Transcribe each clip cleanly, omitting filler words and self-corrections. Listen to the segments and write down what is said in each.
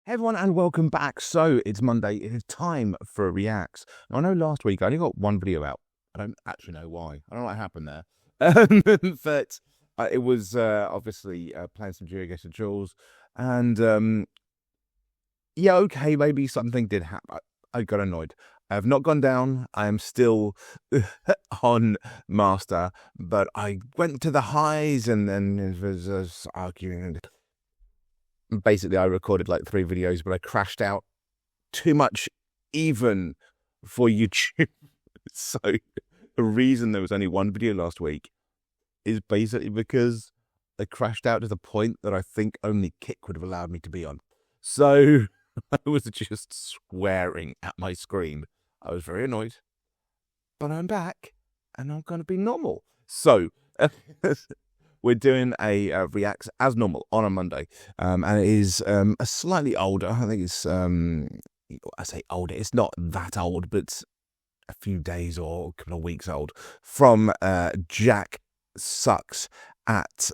Hey everyone, and welcome back. So it's Monday. It is time for Reacts. Now, I know last week I only got one video out. I don't actually know why. I don't know what happened there. But it was obviously playing some Geoguessr Jules, and yeah, okay, maybe something did happen. I got annoyed. I have not gone down. I am still on Master, but I went to the highs, and then it was arguing. Basically, I recorded like 3 videos, but I crashed out too much even for YouTube. So the reason there was only one video last week is basically because I crashed out to the point that I think only Kick would have allowed me to be on. So I was just swearing at my screen. I was very annoyed, but I'm back and I'm going to be normal. So we're doing a Reacts as normal on a Monday, and it is a slightly older. I think it's I say older. It's not that old, but a few days or a couple of weeks old. From Jack Sucks at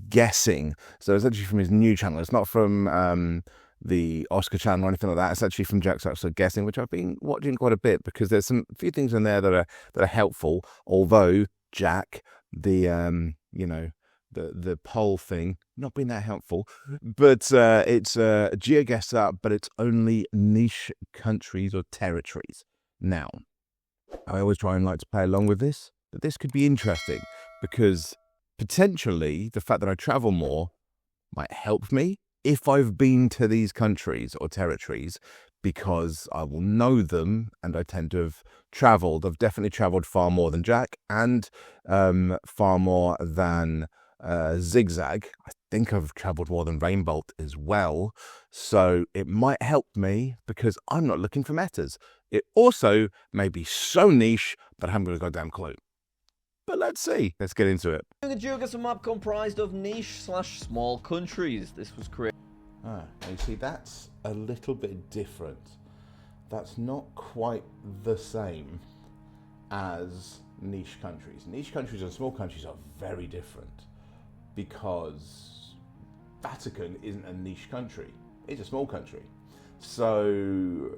Guessing. So it's actually from his new channel. It's not from the Oscar channel or anything like that. It's actually from Jack Sucks at Guessing, which I've been watching quite a bit because there's a few things in there that are helpful. Although Jack, the the poll thing not being that helpful, but it's Geoguessr, but it's only niche countries or territories. Now, I always try and like to play along with this, but this could be interesting because potentially the fact that I travel more might help me if I've been to these countries or territories, because I will know them and I tend to have traveled. I've definitely traveled far more than Jack and far more than Zigzag. I think I've traveled more than Rainbolt as well, so it might help me because I'm not looking for metas. It also may be so niche that I haven't got a goddamn clue. But let's see. Let's get into it. A Geoguessr map comprised of niche/small countries. This was created. Now you see, that's a little bit different. That's not quite the same as niche countries. Niche countries and small countries are very different, because Vatican isn't a niche country, it's a small country. So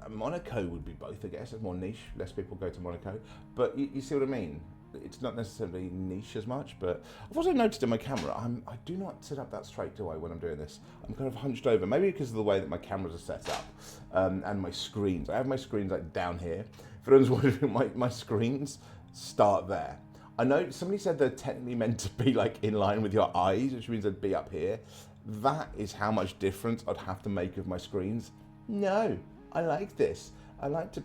Monaco would be both, I guess. It's more niche, less people go to Monaco, but you see what I mean? It's not necessarily niche as much. But I've also noticed in my camera, I do not sit up that straight, do I, when I'm doing this? I'm kind of hunched over, maybe because of the way that my cameras are set up, and my screens. I have my screens like down here. If anyone's wondering, my screens start there. I know somebody said they're technically meant to be like in line with your eyes, which means they'd be up here. That is how much difference I'd have to make of my screens. No, I like this. I like to,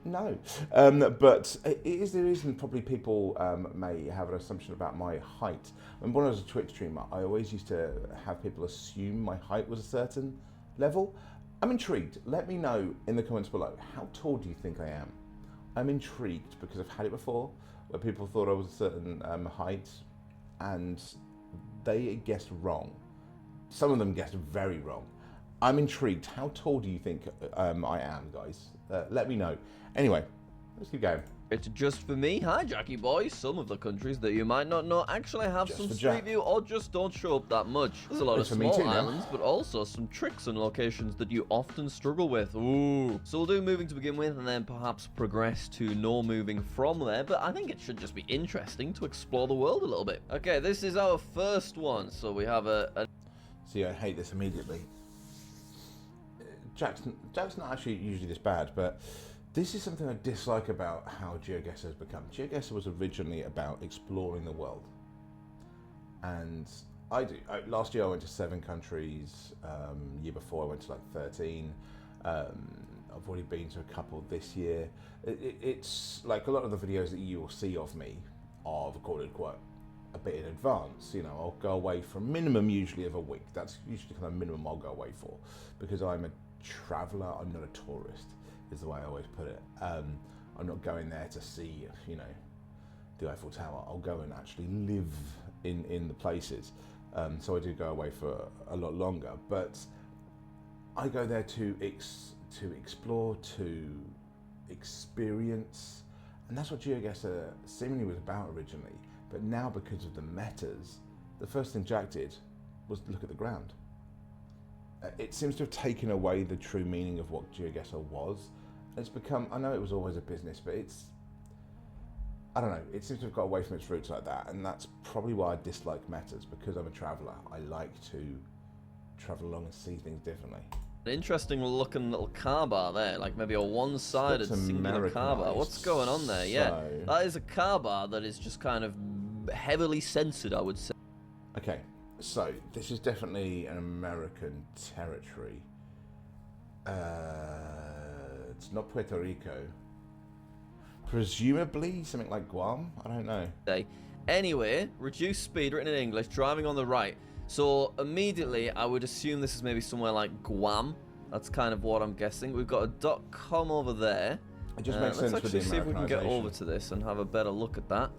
no. But it is the reason probably people may have an assumption about my height. When I was a Twitch streamer, I always used to have people assume my height was a certain level. I'm intrigued. Let me know in the comments below, how tall do you think I am? I'm intrigued because I've had it before where people thought I was a certain height and they guessed wrong. Some of them guessed very wrong. I'm intrigued. How tall do you think I am, guys? Let me know. Anyway, let's keep going. It's just for me. Hi, Jackie boy. Some of the countries that you might not know actually have Just some for street Jack. view or just don't show up that much. There's a lot of It's for me small too now. islands, but also some tricks and locations that you often struggle with. Ooh. So we'll do moving to begin with and then perhaps progress to no moving from there, but I think it should just be interesting to explore the world a little bit. Okay, this is our first one. So we have a See, I hate this immediately. Jack's not actually usually this bad, but this is something I dislike about how Geoguessr has become. Geoguessr was originally about exploring the world, and last year I went to 7 countries. Year before I went to like 13. I've already been to a couple this year. It's like a lot of the videos that you will see of me are recorded quite a bit in advance. You know, I'll go away for a minimum usually of a week. That's usually the kind of minimum I'll go away for, because I'm a traveller, I'm not a tourist, is the way I always put it. I'm not going there to see, you know, the Eiffel Tower. I'll go and actually live in the places. So I do go away for a lot longer, but I go there to explore, to experience, and that's what Geoguessr seemingly was about originally. But now, because of the metas, the first thing Jack did was look at the ground. it seems to have taken away the true meaning of what Geoguessr was. It's become, I know it was always a business, but I don't know, it seems to have got away from its roots like that, and that's probably why I dislike metas, because I'm a traveller. I like to travel along and see things differently. An interesting looking little car bar there, like maybe a one-sided singular car bar. What's going on there? Yeah, that is a car bar that is just kind of heavily censored, I would say. Okay, so this is definitely an American territory. It's not Puerto Rico. Presumably something like Guam? I don't know. Anyway, reduced speed, written in English, driving on the right. So immediately I would assume this is maybe somewhere like Guam. That's kind of what I'm guessing. We've got a .com over there. It just makes sense with the Let's actually see if we can get Americanization. over to this and have a better look at that.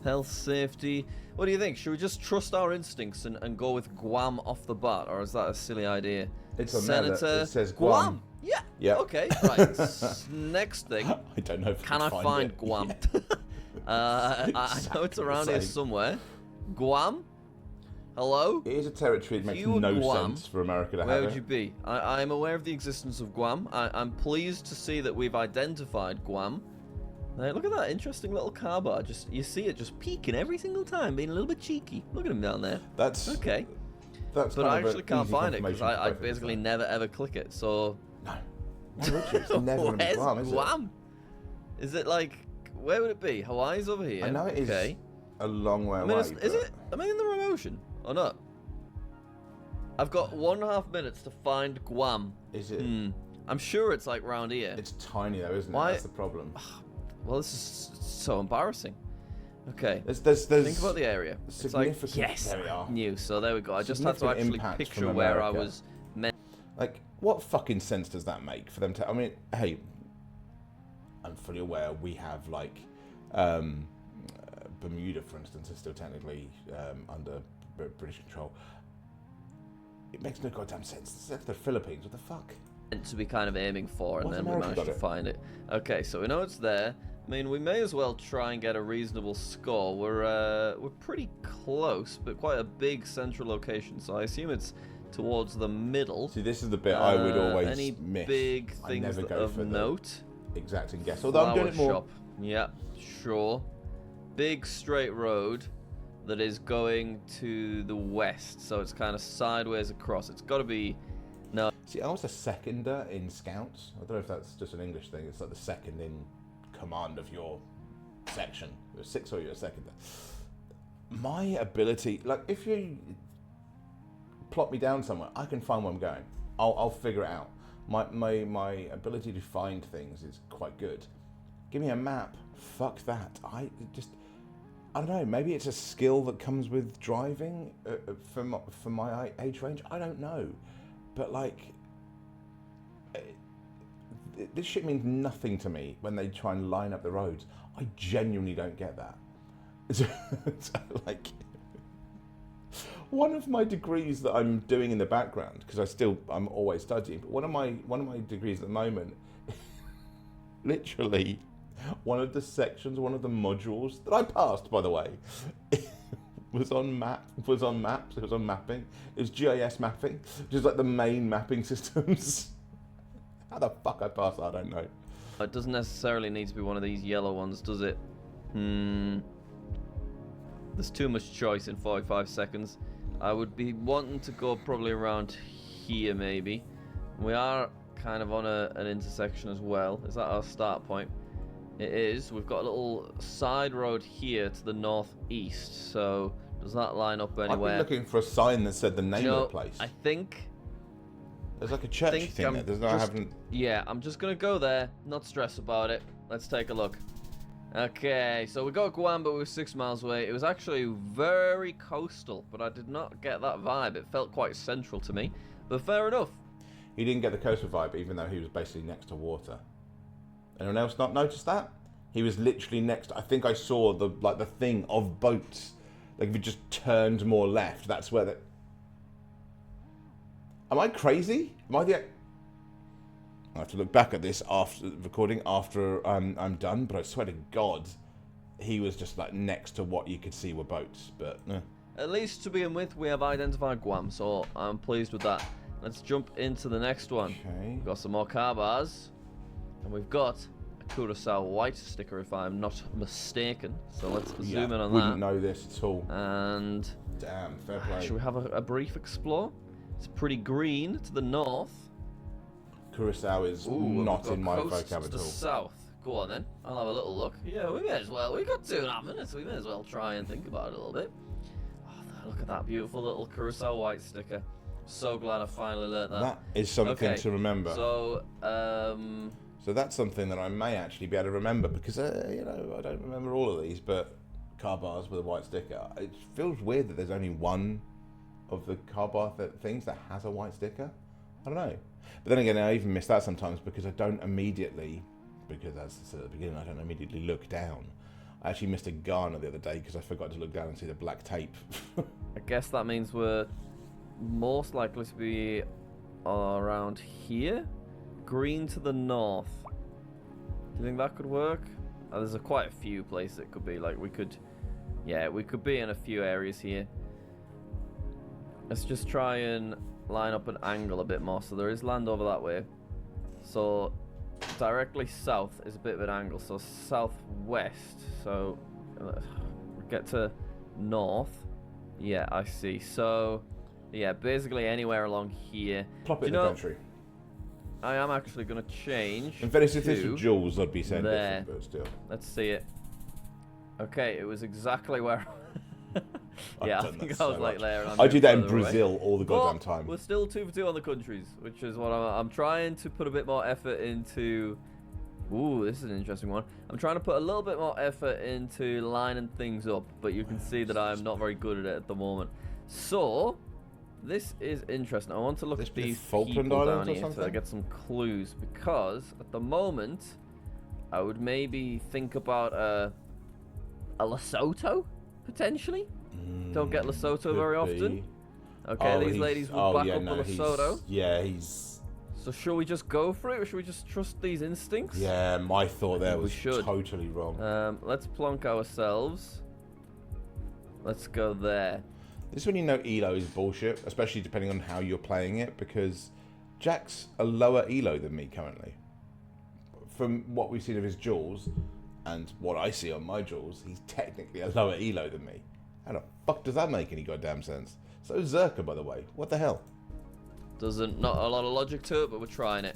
Health, safety. What do you think? Should we just trust our instincts and go with Guam off the bat, or is that a silly idea? It's on Senator there that it says Guam. Yeah. Yep. Okay. Right. Next thing. I don't know if Can I find it. Guam? Yeah. I know it's around here somewhere. Guam? Hello? It is a territory that makes You no Guam, sense for America to Where have would it. you be? I'm aware of the existence of Guam. I'm pleased to see that we've identified Guam. Look at that interesting little car bar. Just you see it just peeking every single time, being a little bit cheeky. Look at him down there. That's okay. That's But I kind of actually an can't easy find it because confirmation I for both of us, basically though. never ever click it. So No. Why would you? It's never going to be where's Guam, is it? Guam? Is it like where would it be? Hawaii's over here. I know it is Okay. a long way I mean, away. is but it? Am I in the wrong ocean or not? I've got 1.5 minutes to find Guam. Is it? I'm sure it's like round here. It's tiny though, isn't it? Why- That's the problem. Well, this is so embarrassing. Okay. There's Think about the area. It's like, significant- yes, there we are. I knew. So there we go. I just had to Significant actually impact picture from where I America. was meant. Like, what fucking sense does that make for them to? I mean, hey, I'm fully aware we have like Bermuda, for instance, is still technically under British control. It makes no goddamn sense. It's the Philippines. What the fuck? To be kind of aiming for, and Why's then we America managed to got it? find it. Okay, so we know it's there. I mean, we may as well try and get a reasonable score. We're pretty close, but quite a big central location. So I assume it's towards the middle. See, this is the bit I would always any miss. big I things never go of for the note. exacting guess. Although I'm doing it more. Shop. Yeah, sure. Big straight road that is going to the west, so it's kind of sideways across. It's got to be. No. See, I was a seconder in Scouts. I don't know if that's just an English thing. It's like the second in command of your section. You're a sixth or you're a seconder. My ability, like, if you plot me down somewhere, I can find where I'm going. I'll figure it out. My ability to find things is quite good. Give me a map. Fuck that. I don't know. Maybe it's a skill that comes with driving for my age range. I don't know. But like, this shit means nothing to me when they try and line up the roads. I genuinely don't get that. It's like, one of my degrees that I'm doing in the background, because I'm always studying, but one of my degrees at the moment, literally, one of the sections, one of the modules that I passed, by the way, was on maps. It was on mapping. It was GIS mapping, just like the main mapping systems. How the fuck I passed that, I don't know. It doesn't necessarily need to be one of these yellow ones, does it? There's too much choice in 45 seconds. I would be wanting to go probably around here, maybe. We are kind of on an intersection as well. Is that our start point? It is. We've got a little side road here to the northeast. So does that line up anywhere? I've been looking for a sign that said the name of the place. I think. There's like a church thing there. There's no, I haven't. Yeah, I'm just gonna go there. Not stress about it. Let's take a look. Okay, so we got Guam, but we were 6 miles away. It was actually very coastal, but I did not get that vibe. It felt quite central to me, but fair enough. He didn't get the coastal vibe, even though he was basically next to water. Anyone else not noticed that? He was literally next. I think I saw the thing of boats. Like if it just turned more left, that's where the. Am I crazy? Am I the? I have to look back at this after recording after I'm done. But I swear to God, he was just like next to what you could see were boats. But At least to begin with, we have identified Guam, so I'm pleased with that. let's jump into the next one. Okay. We've got some more car bars. And we've got a Curacao white sticker, if I'm not mistaken. So let's zoom in on Wouldn't that. know this at all. And Damn, fair play. should we have a brief explore? It's pretty green to the north. Curacao is not in my vocab to at the all. south. Go on then. I'll have a little look. Yeah, we may as well. We've got 2.5 minutes. We may as well try and think about it a little bit. Oh, look at that beautiful little Curacao white sticker. So glad I finally learned that. That is something to remember. So, So that's something that I may actually be able to remember because, you know, I don't remember all of these, but car bars with a white sticker. It feels weird that there's only one of the car bar things that has a white sticker. I don't know. But then again, I even miss that sometimes because I don't immediately, because as I said at the beginning, I don't immediately look down. I actually missed a Ghana the other day because I forgot to look down and see the black tape. I guess that means we're most likely to be around here. Green to the north. Do you think that could work? There's quite a few places it could be. Like we could be in a few areas here. Let's just try and line up an angle a bit more. So there is land over that way. So directly south is a bit of an angle. So southwest. So get to north. Yeah, I see. So yeah, basically anywhere along here. Plop it in the country. I am actually going to change. In fairness, if this was Jules, I'd be saying there. different, but still. Let's see it. Okay, it was exactly where. Yeah, I think I was like there. And I do that in further away. Brazil all the goddamn time. We're still 2 for 2 on the countries, which is what I'm trying to put a bit more effort into. Ooh, this is an interesting one. I'm trying to put a little bit more effort into lining things up, but you can see that I'm not very good at it at the moment. So, this is interesting. I want to look at these Falkland people Islands down or here something? to get some clues, because at the moment, I would maybe think about a Lesotho, potentially. Don't get Lesotho very often. Okay, these ladies would back up a Lesotho. He's... So should we just go for it, or should we just trust these instincts? Yeah, my thought there was totally wrong. Let's plonk ourselves. Let's go there. This is when you know ELO is bullshit, especially depending on how you're playing it, because Jack's a lower ELO than me currently. From what we've seen of his duels, and what I see on my duels, he's technically a lower ELO than me. How the fuck does that make any goddamn sense? So is Zerka, by the way. What the hell? Not a lot of logic to it, but we're trying it.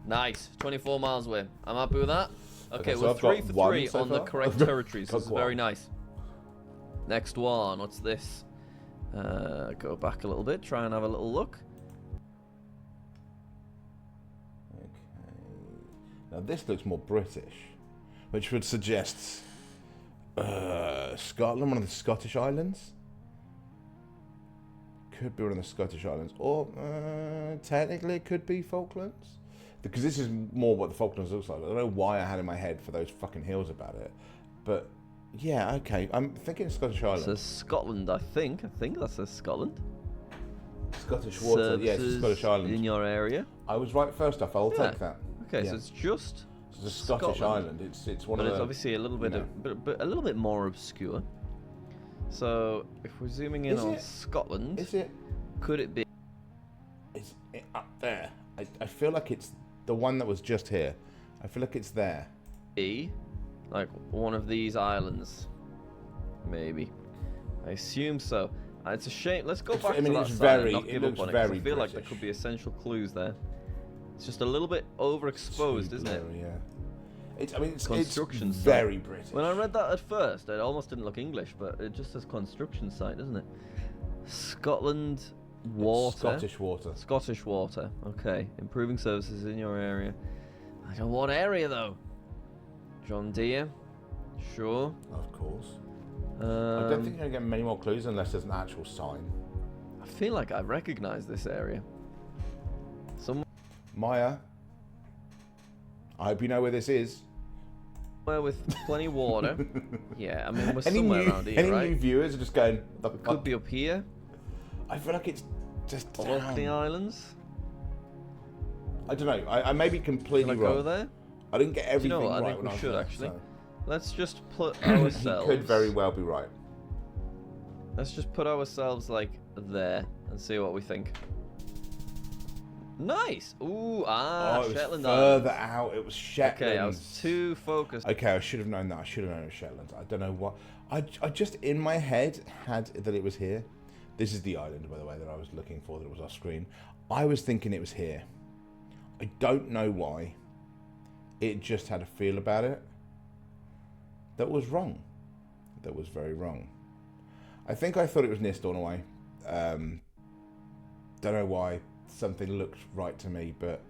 Nice. 24 miles away. I'm happy with that. Okay, so we're I've got 3 for 3 one so on the far? correct territories. This is one. very nice. Next one. What's this? Go back a little bit. Try and have a little look. Okay. Now this looks more British, which would suggest Scotland, one of the Scottish islands. Could be one of the Scottish islands, or technically it could be Falklands, because this is more what the Falklands looks like. I don't know why I had in my head for those fucking hills about it, but yeah, okay. I'm thinking Scottish islands. It says Scotland, I think. I think that says Scotland. Scottish water, yes, it's Scottish islands. In your area. I was right first off. I'll take that. Okay, yeah. so it's just. It's a Scottish Scotland. island. It's one but of it's the, obviously a little bit, a little bit more obscure. So if we're zooming in on Scotland, is it? Could it be? Is it up there? I feel like it's the one that was just here. I feel like it's there. Like one of these islands, maybe. I assume so. It's a shame. Let's go back to that side and not give up on it. 'Cause I feel like there could be essential clues there. It's just a little bit overexposed, isn't it? Yeah. It's construction site. Very British. When I read that at first, it almost didn't look English, but it just says construction site, doesn't it? Scotland water. Scottish water. Scottish water. Okay. Improving services in your area. I don't know what area though. John Deere. Sure. Of course. I don't think you're gonna get many more clues unless there's an actual sign. I feel like I recognise this area. Maya. I hope you know where this is. Somewhere with plenty of water. Yeah, I mean we're somewhere around here, right? Any new viewers are just going. It could be up here. I feel like it's just Orkney down. Islands. I don't know. I may be completely Can I wrong. go there? I didn't get everything Do you know what? right. I think when we should there, actually. so. Let's just put ourselves. He could very well be right. Let's just put ourselves like there and see what we think. Nice. Ooh, Oh, it was Shetland further Islands. out. It was Shetland. Okay, I was too focused. Okay, I should have known that. I should have known it was Shetland. I don't know what. I just in my head had that it was here. This is the island, by the way, that I was looking for. That was off screen. I was thinking it was here. I don't know why. It just had a feel about it that was wrong. That was very wrong. I think I thought it was near Stornoway. Don't know why. Something looked right to me, but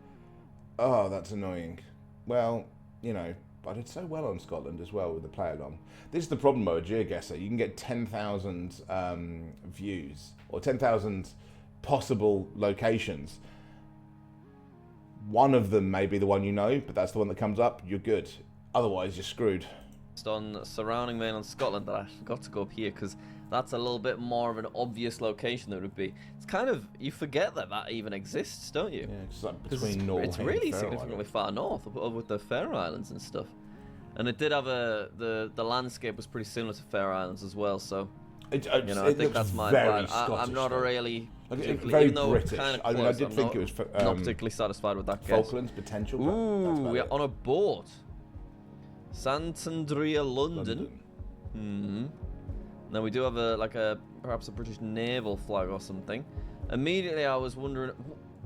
oh, that's annoying. Well, you know, I did so well on Scotland as well with the play along. This is the problem with Geoguessr. You can get 10,000 views or 10,000 possible locations. One of them may be the one you know, but that's the one that comes up. You're good. Otherwise, you're screwed. On surrounding mainland Scotland, that I forgot to go up here because that's a little bit more of an obvious location that would be. It's kind of, you forget that even exists, don't you? Yeah, it's like between Norway it's and really Faroe significantly Islands. far north, with the Faroe Islands and stuff. And it did have the landscape was pretty similar to Faroe Islands as well. So you know, I think that's my bad. I'm not really very even though British. kind of I close, mean, I did I'm think not, it was not particularly satisfied with that guess. Falklands potential. But that's Ooh, about we're it. on a boat. Santandria, London. Now we do have perhaps a British naval flag or something. Immediately I was wondering,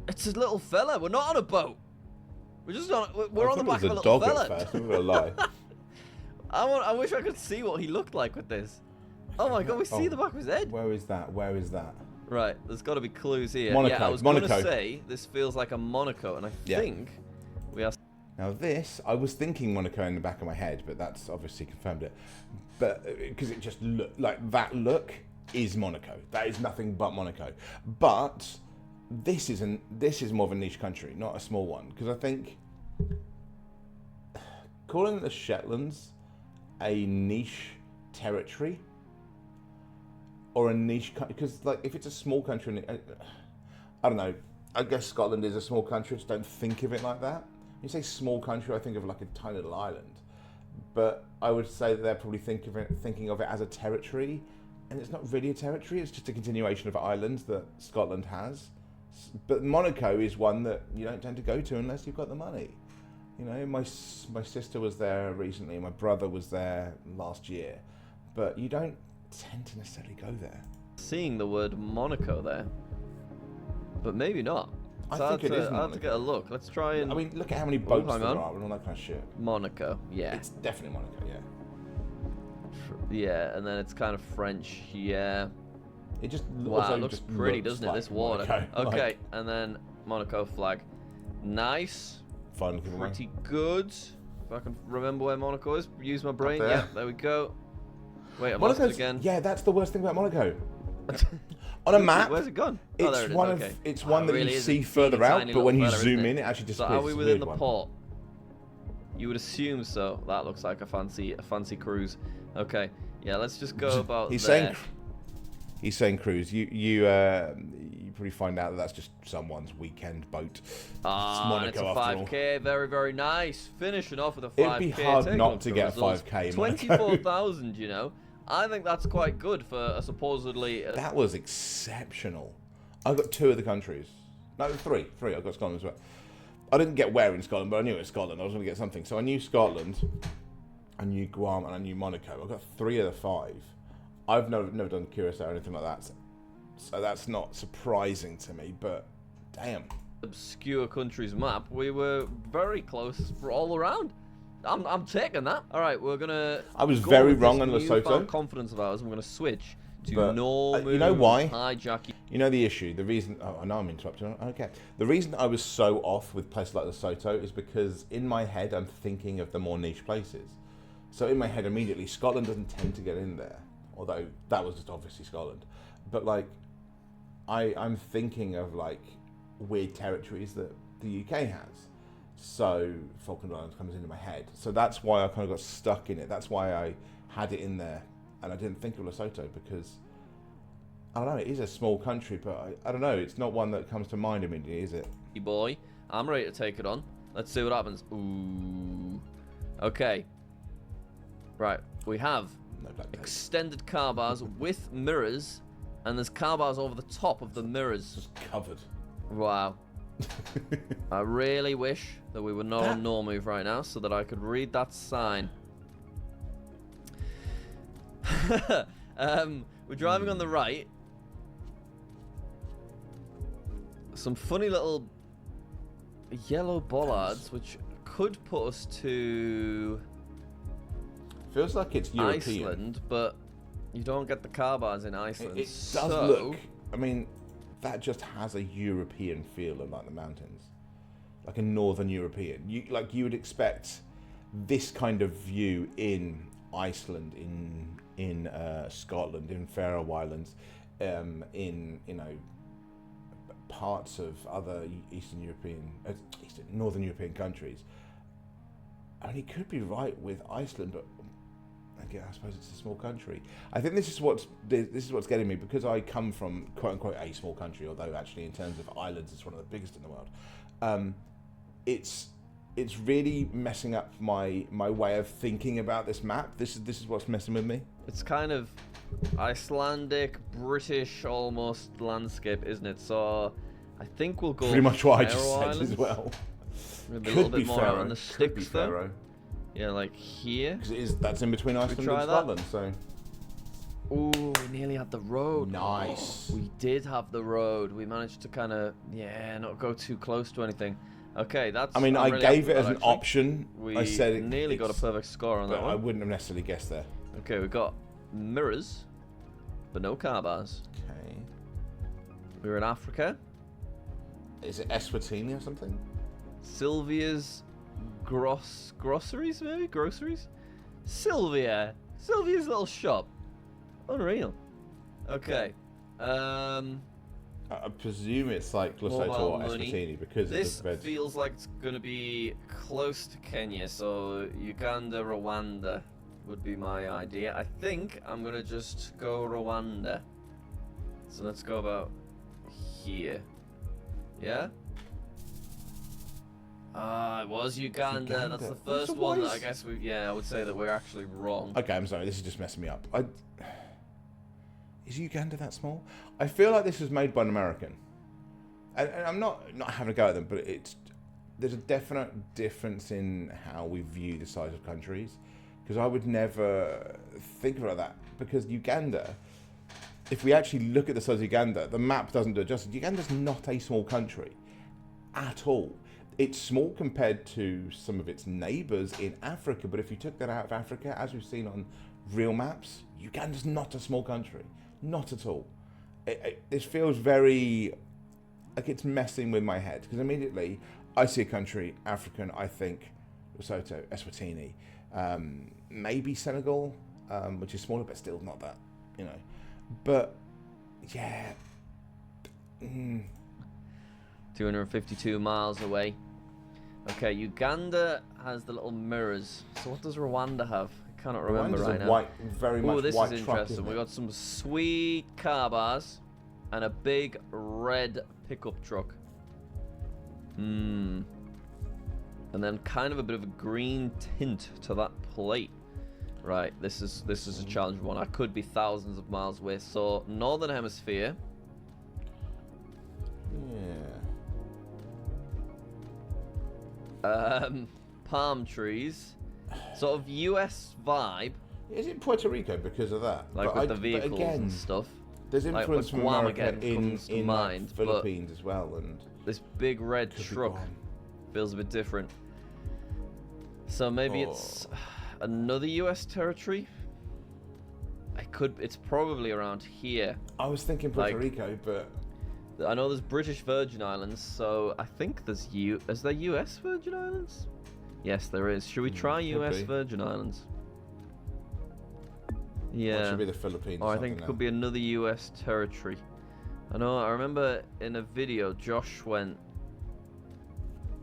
it's a little fella. We're not on a boat. We're just on. We're on the back of a little fella. It was a dog at first. I'm not gonna lie. I wish I could see what he looked like with this. Oh my god, we see the back of his head. Where is that? Where is that? Right, there's got to be clues here. Monaco. Yeah, I was Monaco. going to say this feels like a Monaco, and I think we are. Now this, I was thinking Monaco in the back of my head, but that's obviously confirmed it. But because it just looked like that look is Monaco. That is nothing but Monaco. But this is more of a niche country, not a small one. Because I think calling the Shetlands a niche territory or a niche country, because like if it's a small country, I don't know. I guess Scotland is a small country. I just don't think of it like that. When you say small country, I think of like a tiny little island. But I would say that they're probably thinking of it as a territory, and it's not really a territory. It's just a continuation of islands that Scotland has. But Monaco is one that you don't tend to go to unless you've got the money. You know, my sister was there recently, my brother was there last year, but you don't tend to necessarily go there. Seeing the word Monaco there, but maybe not. I think it is I'll have to get a look. Let's try and. I mean, look at how many boats hang there on. are and all that kind of shit. Monaco, yeah. It's definitely Monaco, yeah. Yeah, and then it's kind of French, yeah. It just Wow, it looks pretty, doesn't it? like This water. Monaco. Okay, Like, and then Monaco flag. Nice. fine looking away. Pretty good. If I can remember where Monaco is, use my brain. there. Yeah, there we go. Wait, I've lost it Monaco's again. yeah, that's the worst thing about Monaco. On a map, Where's it gone? it's there it is. one Okay. of it's one that really you is a see teeny further out, tiny but when you little fella, zoom isn't in, it actually So disappears. are we It's a within weird the one. port? You would assume so. That looks like a fancy cruise. Okay, yeah, let's just go about He's there. saying cruise. You probably find out that that's just someone's weekend boat. And it's a Monaco after all. 5k. Very, very nice. Finishing off with a 5k. It'd be hard Take a not look to at get the results. 5k in Monaco. 24,000, you know. I think that's quite good for a supposedly. That was exceptional. I got 2 of the countries. No, 3. I got Scotland as well. I didn't get where in Scotland, but I knew it was Scotland. I was going to get something. So I knew Scotland, I knew Guam, and I knew Monaco. I got 3 of the 5. I've never done Curacao or anything like that. So that's not surprising to me, but damn. Obscure countries map, we were very close for all around. I'm taking that. All right, we're gonna. I was go very with wrong this on newfound Lesotho. confidence of ours. I'm gonna switch to But, no you know why? hijack. You know the issue, the reason, oh, no, I'm interrupting, okay. The reason I was so off with places like Lesotho is because in my head, I'm thinking of the more niche places. So in my head, immediately, Scotland doesn't tend to get in there, although that was just obviously Scotland. But like, I'm thinking of like weird territories that the UK has. So Falkland Islands comes into my head. So that's why I kind of got stuck in it. That's why I had it in there. And I didn't think of Lesotho because, I don't know, it is a small country, but I don't know, it's not one that comes to mind immediately, is it? Boy, I'm ready to take it on. Let's see what happens. Ooh. Okay. Right, we have No black tape. extended car bars with mirrors, and there's car bars over the top of the mirrors. Just covered. Wow. I really wish that we were not on no move right now so that I could read that sign. We're driving on the right. Some funny little yellow bollards, which could put us to Feels like it's European. Iceland, but you don't get the car bars in Iceland. It does look. I mean, that just has a European feel, like the mountains, like a northern European. You would expect this kind of view in Iceland, in Scotland, in Faroe Islands, in parts of other northern European countries. And he could be right with Iceland, but again, I suppose it's a small country. I think this is what's getting me, because I come from quote unquote a small country, although actually in terms of islands it's one of the biggest in the world. It's really messing up my way of thinking about this map. This is what's messing with me. It's kind of Icelandic, British almost landscape, isn't it? So I think we'll go pretty much what I just Faroe said Islands. as well. Maybe a little bit more out on the Could be sticks though. Faroe. Yeah, like here. Because that's in between Iceland and Scotland, so. Ooh, we nearly had the road. Nice. We did have the road. We managed to kind of, not go too close to anything. Okay, that's. I mean, I really gave it as that, an actually. option. We I said nearly got a perfect score on that but one. I wouldn't have necessarily guessed there. Okay, we got mirrors, but no car bars. Okay. We were in Africa. Is it Eswatini or something? Sylvia's groceries, maybe? Groceries? Sylvia's little shop. Unreal. Okay. I presume it's like Lesotho or Eswatini because this of the bed. feels like it's going to be close to Kenya, so Uganda, Rwanda would be my idea. I think I'm going to just go Rwanda. So let's go about here. Yeah? It was Uganda. That's the first one that I guess I would say that we're actually wrong. Okay, I'm sorry. This is just messing me up. Is Uganda that small? I feel like this was made by an American, and I'm not having a go at them, but there's a definite difference in how we view the size of countries, because I would never think about that, because Uganda, if we actually look at the size of Uganda, the map doesn't do it justice. Uganda's not a small country at all. It's small compared to some of its neighbours in Africa, but if you took that out of Africa, as we've seen on real maps, Uganda's not a small country. Not at all. This feels very like it's messing with my head, because immediately I see a country, African, I think Lesotho, Eswatini, maybe Senegal, which is smaller, but still not that, But, yeah. 252 miles away. Okay, Uganda has the little mirrors. So what does Rwanda have? I cannot remember Rwanda's right a now. white, very much this white is truck, interesting. isn't We it? got some sweet car bars and a big red pickup truck. And then kind of a bit of a green tint to that plate. Right, this is a challenging one. I could be thousands of miles away. So Northern Hemisphere. Yeah. Palm trees. Sort of US vibe. Is it Puerto Rico because of that? Like with the vehicles and stuff. There's influence from Guam America again comes to in mind, like Philippines as well, and this big red could be truck Guam. feels a bit different. So maybe it's another US territory. It's probably around here. I was thinking Puerto like- Rico, but I know there's British Virgin Islands, so I think is there US Virgin Islands? Yes, there is. Should we try US be. Virgin Islands? it Yeah. should be the Philippines. Or I think it could be another US territory. I remember in a video Josh went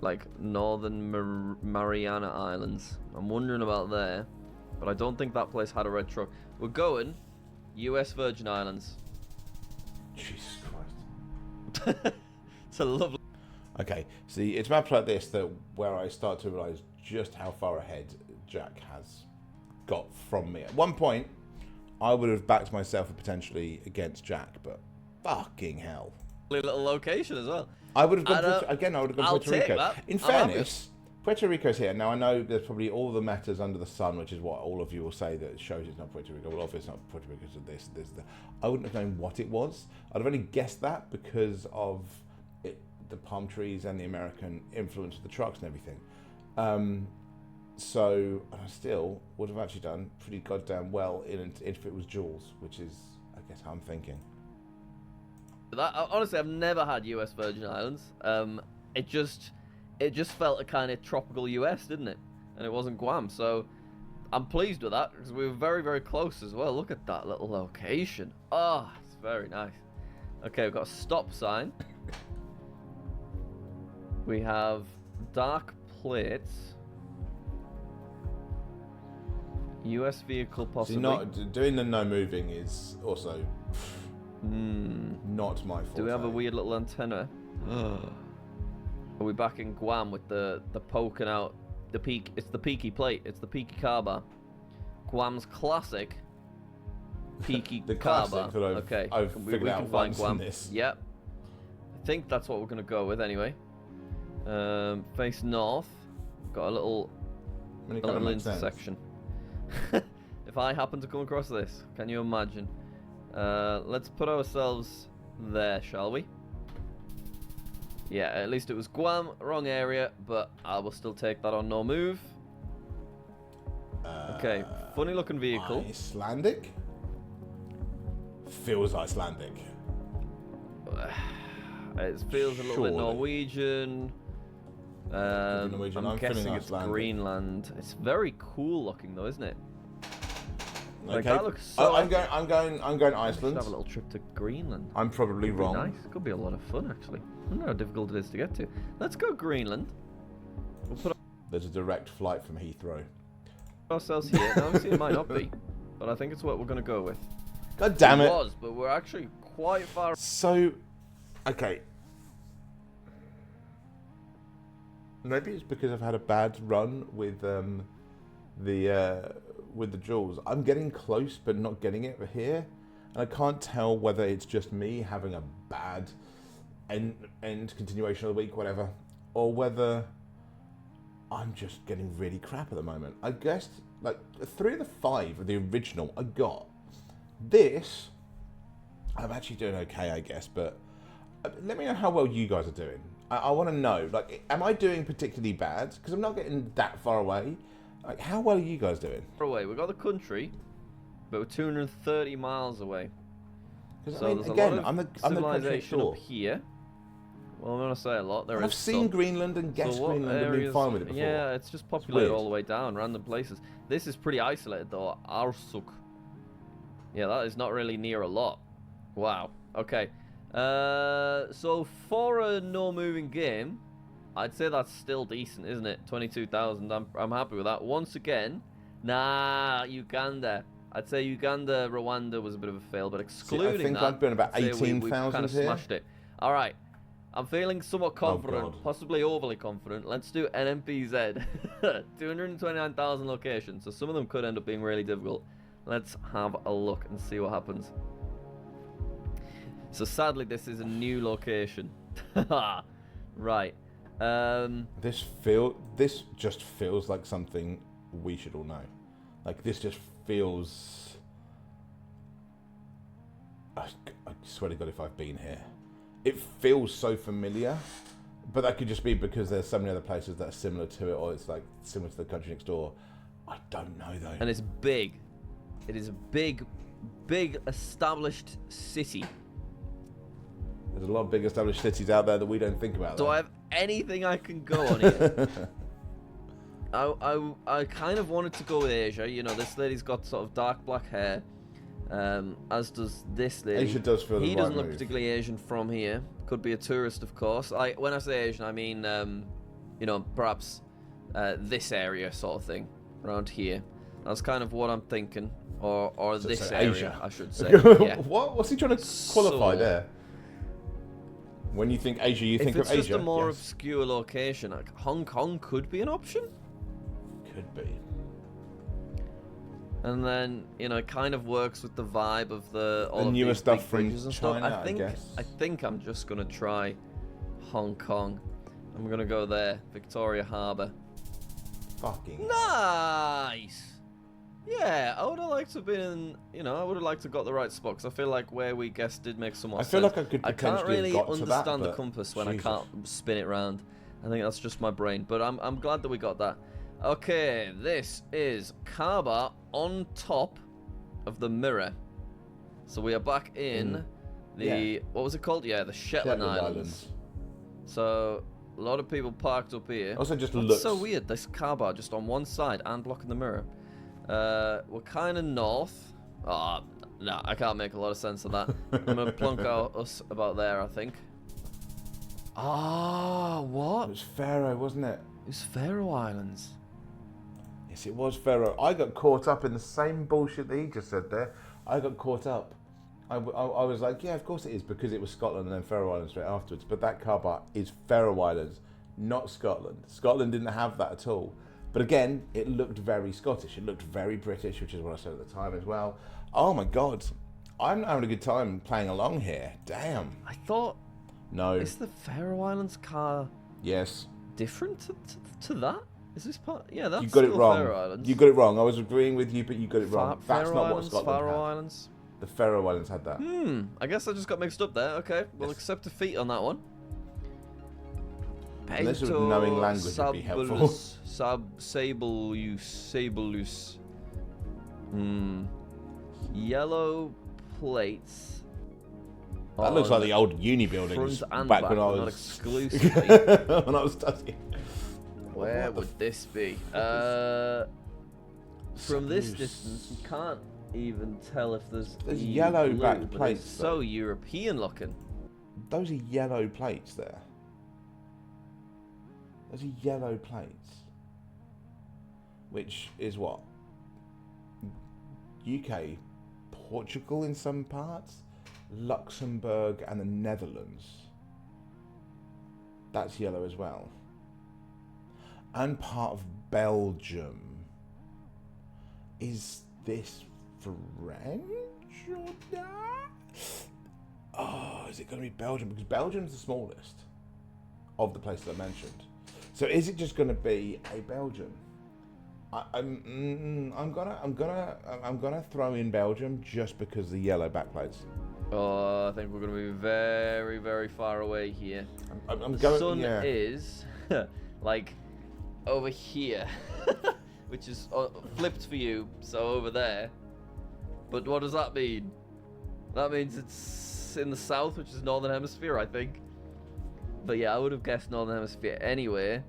like Northern Mariana Islands. I'm wondering about there, but I don't think that place had a red truck. We're going US Virgin Islands. Jesus Christ. It's a lovely. Okay, see, it's maps like this that where I start to realise just how far ahead Jack has got from me. At one point, I would have backed myself potentially against Jack, but fucking hell. Little location as well. I would have gone, I I would have gone I'll Puerto take Rico. that. In I'm happy. fairness, Puerto Rico's here. Now, I know there's probably all the matters under the sun, which is what all of you will say that it shows it's not Puerto Rico. Well, obviously it's not Puerto Rico, so this. I wouldn't have known what it was. I'd have only guessed that because of the palm trees and the American influence of the trucks and everything. So I still would have actually done pretty goddamn well if it was Jules, which is, I guess, how I'm thinking. Honestly, I've never had U.S. Virgin Islands. It just felt a kind of tropical U.S., didn't it? And it wasn't Guam, so I'm pleased with that because we were very, very close as well. Look at that little location. Oh, it's very nice. Okay, we've got a stop sign. We have dark plates. U.S. vehicle possibly. See, not doing the no moving is also not my fault. Do we have a weird little antenna? Are we back in Guam with the poking out the peak? It's the peaky plate. It's the peaky car bar. Guam's classic peaky the car classic bar. that Okay, I've we figured out can find once Guam. in this. Yep. I think that's what we're gonna go with anyway. Face north. Got a little intersection. If I happen to come across this, can you imagine? Let's put ourselves there, shall we? Yeah, at least it was Guam, wrong area, but I will still take that on no move. Okay, funny looking vehicle. Icelandic? Feels Icelandic. It feels a little bit Surely. Norwegian. Norwegian. I'm guessing feeling it's Icelandic. Greenland. It's very cool looking though, isn't it? Like, Okay. that looks so I'm going We should Iceland. have a little trip to Greenland. I'm probably Could be wrong. nice. Could be a lot of fun actually. I wonder how difficult it is to get to. Let's go Greenland. We'll put There's a direct flight from Heathrow. ourselves here. Now, obviously it might not be, but I think it's what we're going to go with. God damn it. It was, but we're actually quite far. So, okay. Maybe it's because I've had a bad run with the jewels. I'm getting close, but not getting it here, and I can't tell whether it's just me having a bad end continuation of the week, whatever, or whether I'm just getting really crap at the moment. I guess like 3 of the 5 of the original I got. This, I'm actually doing okay, I guess, but let me know how well you guys are doing. I want to know, like, am I doing particularly bad? Because I'm not getting that far away. Like, how well are you guys doing? Away. We got the country, but we're 230 miles away. Because So I mean, there's again, a lot of I'm the country next civilization door. up here. Well, I'm gonna say a lot. There I've is seen some. Greenland and guessed So what Greenland and been areas- fine with it before. Yeah, it's just populated weird. all the way down, random places. This is pretty isolated though. Arsuk. Yeah, that is not really near a lot. Wow. Okay. So for a no moving game, I'd say that's still decent, isn't it? 22,000. I'm happy with that. Once again, nah, Uganda. I'd say Uganda, Rwanda was a bit of a fail, but excluding I think that, I've been about I'd say we 18,000 kind of here. smashed it. All right. I'm feeling somewhat confident, God. possibly overly confident. Let's do NMPZ. 229,000 locations, so some of them could end up being really difficult. Let's have a look and see what happens. So sadly, this is a new location. Right. This just feels like something we should all know. Like, this just feels... I swear to God if I've been here. It feels so familiar, but that could just be because there's so many other places that are similar to it, or it's like similar to the country next door. I don't know though. And it's big. It is a big, big established city. There's a lot of big established cities out there that we don't think about. Do I have anything I can go on here? I kind of wanted to go with Asia. You know, this lady's got sort of dark black hair, as does this lady. Asia does feel the He right doesn't look move. particularly Asian from here. Could be a tourist, of course. When I say Asian, I mean, you know, perhaps this area sort of thing, around here. That's kind of what I'm thinking, or So- this so area, Asia. I should say. Yeah. What's he trying to qualify So- there? When you think Asia, you think If of it's Asia. just a more Yes. obscure location, like Hong Kong could be an option. Could be. And then, you know, it kind of works with the vibe of all of newer these stuff big from bridges and China, stuff. I guess. I think I'm just gonna try Hong Kong. I'm gonna go there. Victoria Harbour. Fucking. Nice! Yeah, I would have liked to have been, I would have liked to have got the right spot, because I feel like where we guessed did make some more sense. I feel like I could I can't potentially really have got understand to that, the but compass when Jesus. I can't spin it round. I think that's just my brain, but I'm glad that we got that. Okay, this is Kaaba on top of the mirror. So we are back in the, what was it called? Yeah, the Shetland Islands. So a lot of people parked up here. Also just That's looks so weird, this car bar just on one side and blocking the mirror. We're kind of north. Oh, no, I can't make a lot of sense of that. I'm going to plunk us about there, I think. Ah, what? It was Faroe, wasn't it? It was Faroe Islands. Yes, it was Faroe. I got caught up in the same bullshit that he just said there. I got caught up. I was like, yeah, of course it is, because it was Scotland and then Faroe Islands straight afterwards. But that car bar is Faroe Islands, not Scotland. Scotland didn't have that at all. But again, it looked very Scottish. It looked very British, which is what I said at the time as well. Oh my God. I'm having a good time playing along here. Damn. I thought... No. Is the Faroe Islands car Yes. different to that? Is this part? Yeah, that's You got it still wrong. Faroe Islands. You got it wrong. I was agreeing with you, but you got it wrong. That's Faroe not what Islands, Scotland Faroe had. Islands. The Faroe Islands had that. I guess I just got mixed up there. Okay, we'll Yes. accept defeat on that one. Unless it was knowing language would be helpful. Sabelus. Yellow plates. That looks like the old uni buildings front and back back, when I not was exclusively. when I was studying. Where would this be? From this Sabelus. distance, you can't even tell if there's yellow blue, back but plates, it's so European looking. Those are yellow plates there. Those are yellow plates. Which is what? UK, Portugal in some parts, Luxembourg and the Netherlands. That's yellow as well. And part of Belgium. Is this French or not? Oh, is it going to be Belgium? Because Belgium's the smallest of the places I mentioned. So is it just going to be a Belgium? I'm gonna throw in Belgium just because of the yellow backplates. Oh, I think we're going to be very, very far away here. I'm The going. sun Yeah. is like over here, which is flipped for you, so over there. But what does that mean? That means it's in the south, which is Northern Hemisphere, I think. But yeah, I would have guessed Northern Hemisphere anyway.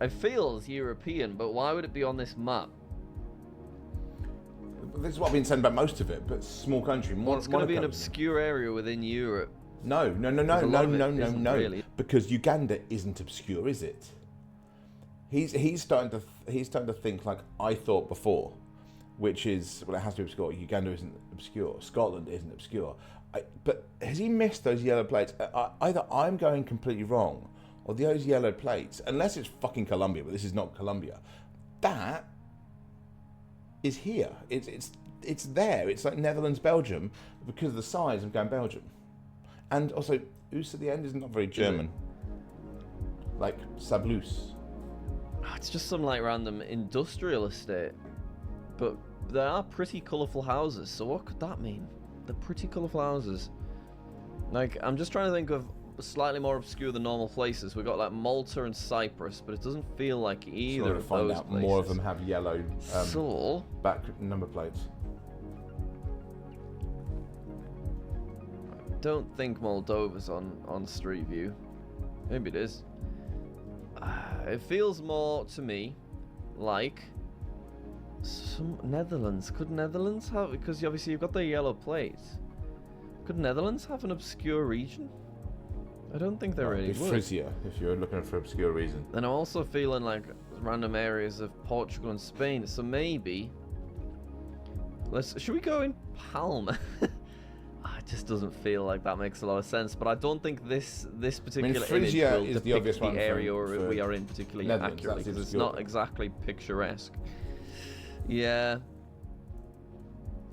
It feels European, but why would it be on this map? This is what I've been saying about most of it, but small country. Well, it's going to be an obscure area within Europe. No. Really. Because Uganda isn't obscure, is it? He's starting to think like I thought before, which is, well, it has to be obscure. Uganda isn't obscure. Scotland isn't obscure. But has he missed those yellow plates? Either I'm going completely wrong, or those yellow plates, unless it's fucking Colombia, but this is not Colombia. That is here. It's there. It's like Netherlands, Belgium, because of the size of going Belgium. And also, Us at the end is not very German. Like Sablus. It's just some like random industrial estate. But there are pretty colourful houses, so what could that mean? The pretty colourful houses. Like, I'm just trying to think of slightly more obscure than normal places. We've got like Malta and Cyprus, but it doesn't feel like either of find those out places. more of them have yellow So, back number plates. I don't think Moldova's on Street View. Maybe it is. It feels more to me like some Netherlands. Could Netherlands have, because obviously you've got the yellow plates. Could Netherlands have an obscure region? I don't think they really would. Frisia, if you're looking for obscure reason. And I'm also feeling like random areas of Portugal and Spain. So maybe should we go in Palma? It just doesn't feel like that makes a lot of sense. But I don't think this particular image Frisia will is the depict obvious one the area for we are in particularly Netherlands. accurately, That's because it's obscure. not exactly picturesque. Yeah.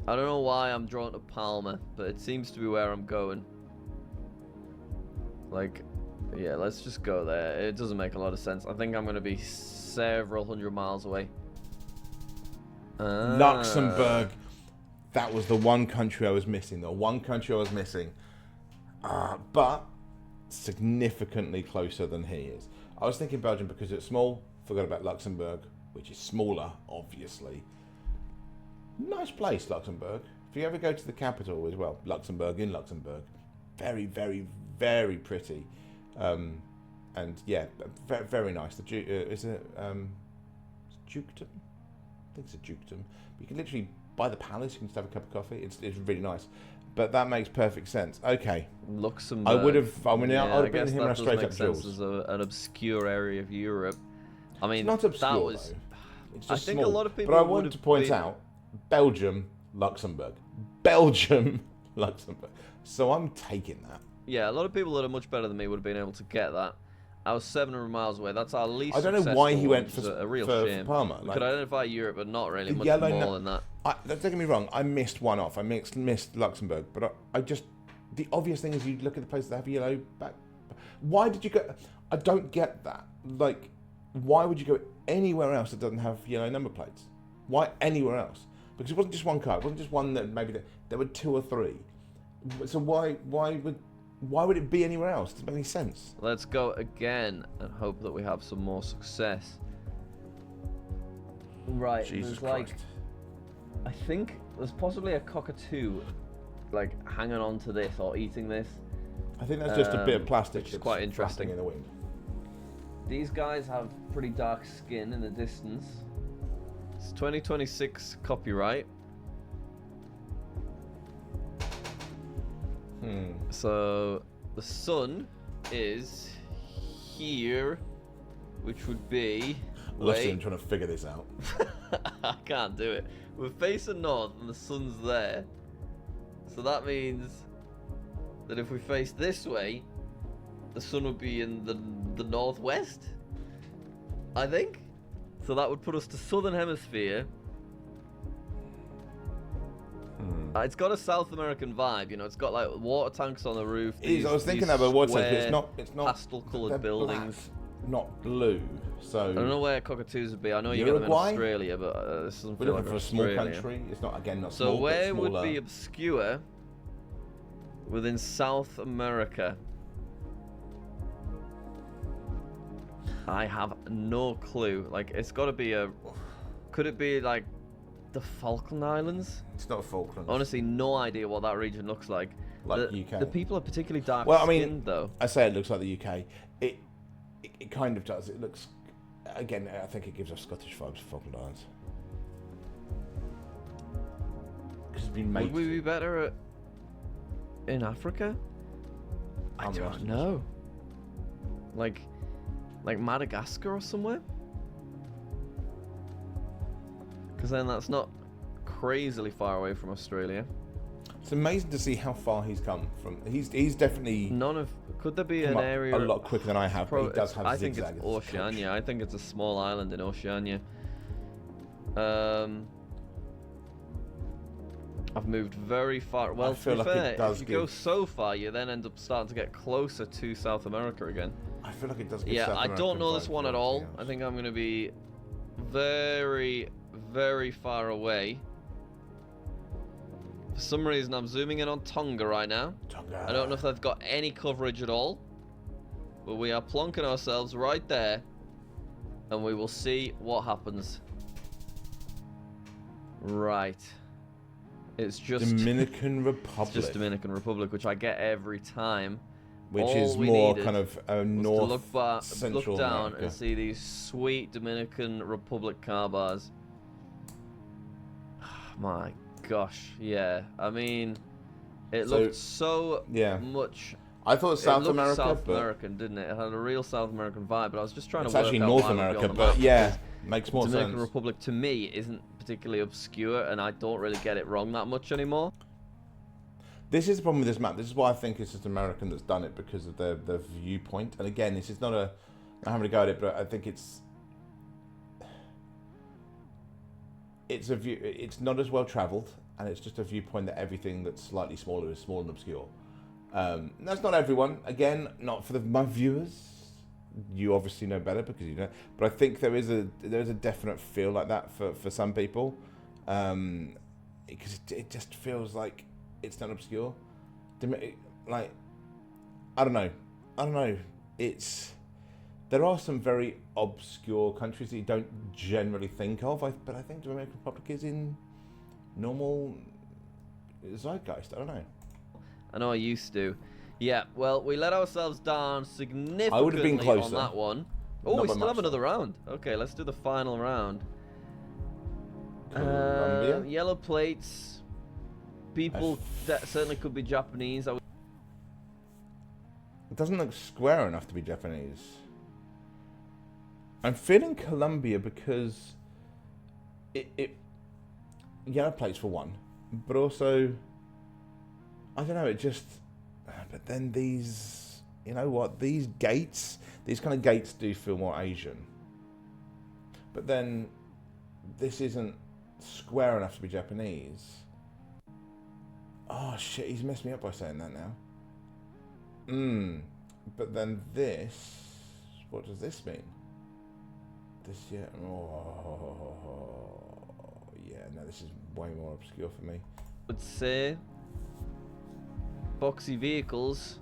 I don't know why I'm drawn to Palma, but it seems to be where I'm going. Like, Yeah, let's just go there. It doesn't make a lot of sense. I think I'm going to be several hundred miles away. Luxembourg. That was the one country I was missing. But significantly closer than he is. I was thinking Belgium because it's small. Forgot about Luxembourg, which is smaller, obviously. Nice place, Luxembourg. If you ever go to the capital as well, Luxembourg, very, very, very pretty. And yeah, very, very nice. Is it dukedom? I think it's a dukedom. You can literally buy the palace. You can just have a cup of coffee. It's really nice. But that makes perfect sense. Okay. Luxembourg. I would have. I would have been guess him that a does straight make up sense Jules. as an obscure area of Europe. I mean, It's not obscure that was. though. It's I just think small. a lot of people. But I would want have to point been- out Belgium, Luxembourg, Belgium, Luxembourg. So I'm taking that. Yeah, a lot of people that are much better than me would have been able to get that. I was 700 miles away. That's our least. I don't know successful why he one, went which is for a real for shame. Parma. We could identify Europe, but not really the much yellow more no- than that. Don't get me wrong. I missed one off. I missed Luxembourg, but I just the obvious thing is you look at the places that have yellow back. Why did you go? I don't get that. Like, why would you go anywhere else that doesn't have yellow number plates? Why anywhere else? Because it wasn't just one car. It wasn't just one that maybe there were two or three. So why would it be anywhere else? Doesn't make any sense. Let's go again and hope that we have some more success. Right, Jesus there's Christ. I think there's possibly a cockatoo, like hanging on to this or eating this. I think that's just a bit of plastic. Which is that's quite interesting. flapping in the wind. These guys have pretty dark skin in the distance. It's 2026 copyright. So the sun is here, which would be. Listen, trying to figure this out. I can't do it. We're facing north and the sun's there. So that means that if we face this way, the sun would be in the northwest, I think. So that would put us to southern hemisphere. It's got a South American vibe, you know. It's got like water tanks on the roof. I was thinking about water tanks, but it's not pastel-coloured buildings. Black, not blue. So I don't know where cockatoos would be. I know you get them in Uruguay? Australia, but this doesn't we're feel looking like for a small Australia. country. It's not small. So where but would smaller. be obscure within South America? I have no clue. Like, it's got to be a. Could it be like the Falkland Islands? It's not Falklands. Honestly, no idea what that region looks like. Like the, UK. The people are particularly dark Well, I skinned, mean, though. I say it looks like the UK. It kind of does. It looks. Again, I think it gives off Scottish vibes. Falkland Islands. Because it's been made. Would we be better in Africa? I I'm don't lost. know. Like Madagascar or somewhere? Because then that's not crazily far away from Australia. It's amazing to see how far he's come from. He's definitely Could there be come an up area a lot quicker than I have. But he does have I think zigzag it's as his coach. Oceania. I think it's a small island in Oceania. I've moved very far. Well, to feel be like it fair, does if you go give- so far, you then end up starting to get closer to South America again. I feel like it does. Give Yeah, South I don't American know this vibes one more at than all. anything I else. think I'm going to be very, very far away. For some reason, I'm zooming in on Tonga right now. Tonga. I don't know if they've got any coverage at all, but we are plonking ourselves right there, and we will see what happens. Right. It's just Dominican Republic, it's just Dominican Republic, which I get every time. which All is we more needed kind of was north to central look down America. and see these sweet Dominican Republic car bars. My gosh, yeah. I mean, it So, looked so yeah. much. I thought It South looked America, South but American, didn't it? It had a real South American vibe, but I was just trying it's to work actually out North why it would be America. on the But map, yeah, because makes more Dominican sense. Republic to me isn't particularly obscure, and I don't really get it wrong that much anymore. This is the problem with this map. This is why I think it's just American that's done it, because of their viewpoint. And again, this is not a. I'm having to go at it, but I think it's a view. It's not as well travelled, and it's just a viewpoint that everything that's slightly smaller is small and obscure. That's not everyone. Again, not for my viewers. You obviously know better because you know. But I think there is a definite feel like that for some people, because it just feels like it's not obscure. Like I don't know. There are some very obscure countries that you don't generally think of. But I think the Dominican Republic is in normal zeitgeist. I don't know. I know I used to. Yeah, well, we let ourselves down significantly I would have been closer. on that one. Oh, Not we by still have much, another though. round. Okay, let's do the final round. Colombia? Yellow plates. People that certainly could be Japanese. It doesn't look square enough to be Japanese. I'm feeling Colombia because it yellow plates for one, but also I don't know. It just. But then these, you know what? These kind of gates do feel more Asian. But then this isn't square enough to be Japanese. Oh shit! He's messed me up by saying that now. But then this. What does this mean? This yeah. Oh yeah. No, this is way more obscure for me. Would say boxy vehicles.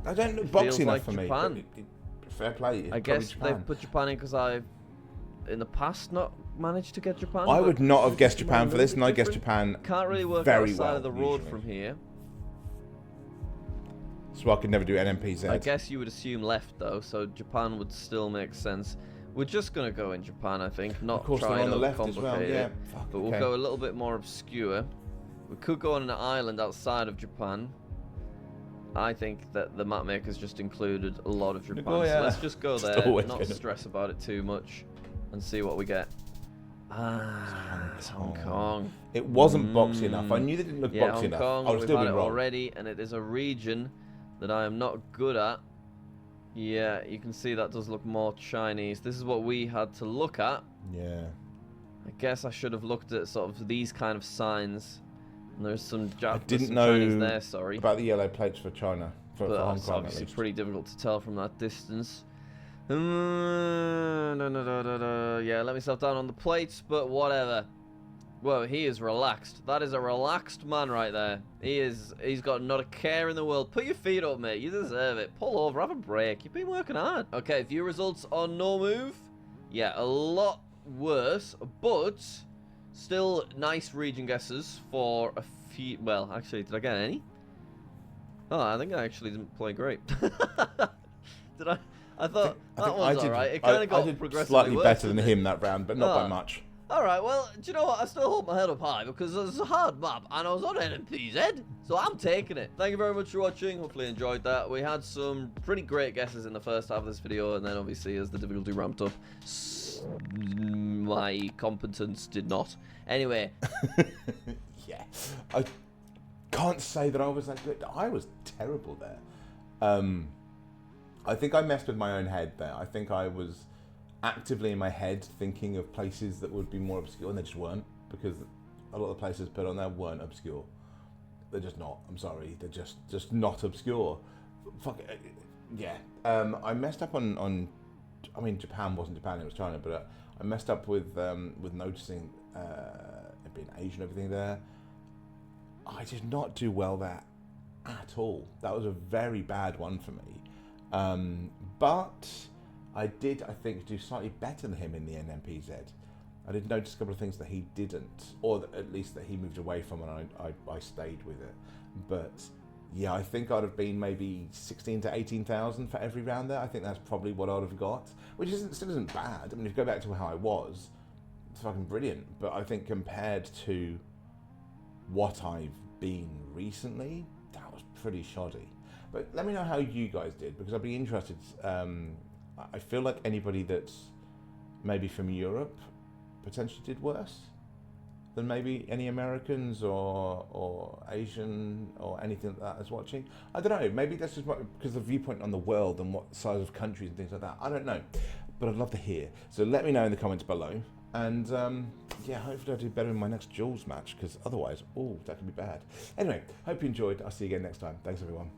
I don't look boxy enough like for Japan. me. Fair play. I guess they've put Japan in because I've in the past not managed to get Japan. I would not have guessed Japan for this, and I guessed Japan Can't really work very outside well, of the road usually. from here. So I could never do NMPZ. I guess you would assume left though, so Japan would still make sense. We're just gonna go in Japan, I think, not Of course, try they're on to the left as complicate well. Yeah, it. fuck, But we'll okay. go a little bit more obscure. We could go on an island outside of Japan. I think that the map makers just included a lot of Japan. Nagoya. So let's just go Just there, always not gonna- stress about it too much, and see what we get. It's Hong Kong. It wasn't boxy enough. I knew that it didn't look Yeah, boxy Hong enough. Kong, I was we've still had being it wrong. already, and it is a region that I am not good at. Yeah, you can see that does look more Chinese. This is what we had to look at. Yeah. I guess I should have looked at sort of these kind of signs. And there's some, I there's didn't some know Chinese there, sorry. about the yellow plates for China, for But Hong it's Kong at obviously least. pretty difficult to tell from that distance. Yeah, let myself down on the plates, but whatever. Whoa, he is relaxed. That is a relaxed man right there. He's got not a care in the world. Put your feet up, mate. You deserve it. Pull over, have a break. You've been working hard. Okay, view results on no move. Yeah, a lot worse, but still nice region guesses for a few. Well, actually, did I get any? Oh, I think I actually didn't play great. Did I? I thought that one's alright. It kind of got I did progressively slightly worse, better than didn't it? him that round, but not by Oh. much. Alright, well, do you know what? I still hold my head up high because it's a hard map and I was on NMPZ, so I'm taking it. Thank you very much for watching. Hopefully you enjoyed that. We had some pretty great guesses in the first half of this video, and then obviously as the difficulty ramped up, my competence did not. Anyway, Yeah. I can't say that I was that good. I was terrible there. I think I messed with my own head there. I think I was actively in my head thinking of places that would be more obscure, and they just weren't, because a lot of the places put on there weren't obscure. They're just not. I'm sorry. They're just not obscure. Fuck it. Yeah. I messed up on. I mean, Japan wasn't Japan; it was China. But I messed up with noticing it being Asian, everything there. I did not do well there at all. That was a very bad one for me. But I did, I think, do slightly better than him in the NMPZ. I did notice a couple of things that he didn't, or at least that he moved away from, and I stayed with it. But yeah, I think I'd have been maybe 16 to 18,000 for every round there. I think that's probably what I'd have got, which still isn't bad. I mean, if you go back to how I was, it's fucking brilliant. But I think compared to what I've been recently, that was pretty shoddy. But let me know how you guys did, because I'd be interested. I feel like anybody that's maybe from Europe potentially did worse than maybe any Americans or Asian or anything like that is watching. I don't know, maybe that's just because of the viewpoint on the world and what size of countries and things like that. I don't know, but I'd love to hear. So let me know in the comments below. And yeah, hopefully I'll do better in my next Jules match, because otherwise, that could be bad. Anyway, hope you enjoyed. I'll see you again next time. Thanks, everyone.